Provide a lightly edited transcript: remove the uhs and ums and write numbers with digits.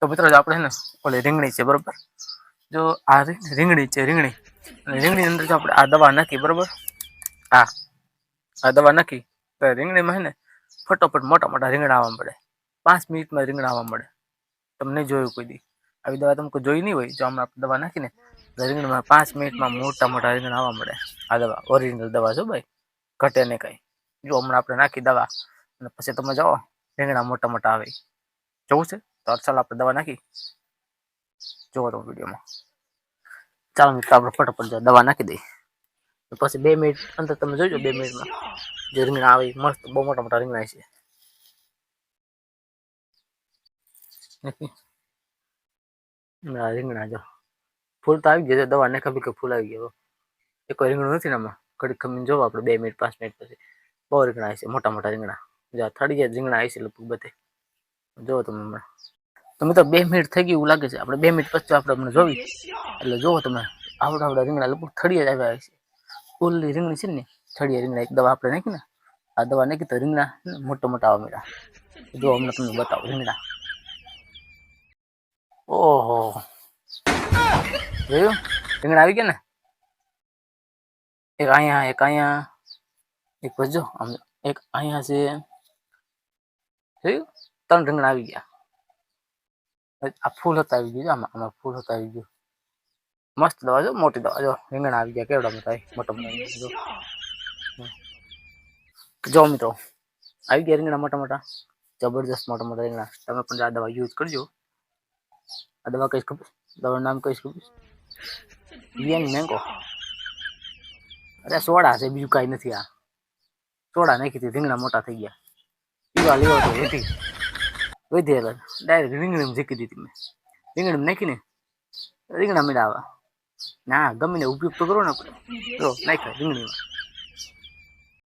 તો મિત્રો આપણે છે ને ઓલી રીંગણી છે બરોબર, જો આ રીંગણી છે રીંગણી, અને રીંગણી અંદર જો આપણે આ દવા નાખી બરોબર, આ દવા નાખી તો રીંગણીમાં છે ને ફટોફટ મોટા મોટા રીંગણા આવવા મળે, 5 મિનિટમાં રીંગણા આવવા મળે. તમને જોયું કોઈ દી આવી દવા તમે જોઈ નહીં હોય, જો આમાં આપણે દવા નાખીને રીંગણીમાં 5 મિનિટમાં મોટા મોટા રીંગણા આવવા મળે. આ દવા ઓરિજિનલ દવા છો ભાઈ, ઘટે ને કઈ. જો હમણાં આપણે નાખી દવા અને પછી તમે જાઓ રીંગણા મોટા મોટા આવે. જોવું છે તો ચાલો આપણે દવા નાખી જોવો તમે વિડીયોમાં. ચાલો મિત્રો આપણે ફટાફટ દવા નાખી દઈએ, પછી 2 મિનિટ અંદર તમે જોઈજો, 2 મિનિટમાં જે રીંગણા આવે મસ્ત બહુ મોટા મોટા રીંગણા છે. રીંગણા જો ફૂલ તો આવી ગયા, દવા નાખ્યા બી કે ફૂલ આવી ગયો. એક રીંગણું નથી ને આમાં, ઘડીક ખમીને જોવો આપણે 2 મિનિટ 5 મિનિટ પછી બહુ રીંગણા છે, મોટા મોટા રીંગણા. જ્યાં થડી જાય રીંગણા આવી છે લગભગ બધે, જોવો તમે હમણાં. તો મિત્રો 2 મિનિટ થઈ ગઈ એવું લાગે છે, આપણે 2 મિનિટ પછી આપણે હમણાં જોવી એટલે જોવો તમે આવડા રીંગણા લગભગ થડીએ જ આવ્યા છે. ઓલી રીંગણી છે ને થડીએ રીંગણા, એક દવા આપણે નાખી ને આ દવા નાખી તો રીંગણા મોટા મોટા આવવા મળ્યા. જો હમણાં તમને બતાવો રીંગણા. ઓહો જોયું રીંગણા આવી ગયા ને, એક અહીંયા એક જો આમ એક અહીંયા છે, જોયું 3 રીંગણા આવી ગયા. આ ફૂલ હતા આવી ગયું, આમાં ફૂલ હતા આવી ગયું. મસ્ત દવા જો, મોટી દવા જો, રીંગણા આવી ગયા કેવડા મોટા મોટા. જો મિત્રો આવી ગયા રીંગણા મોટા મોટા, જબરદસ્ત મોટા મોટા રીંગણા. તમે પણ આ દવા યુઝ કરજો. આ દવા કઈશ ખબર, દવાનું નામ કઈશ ખબર, યંગ મેંગો. અરે સોડા છે બીજું કાંઈ નથી. આ સોડા નાખી હતી રીંગણા મોટા થઈ ગયા. પીવા લેવા તો વધી ડાયરેક્ટ રીંગણીમાં ઝીકી દીધી મેં. રીંગણીમાં નાખીને રીંગણા મેળાવા ના ગમીને ઉપયોગ તો કરો ને આપણે. જો નાખ્યા રીંગણીમાં.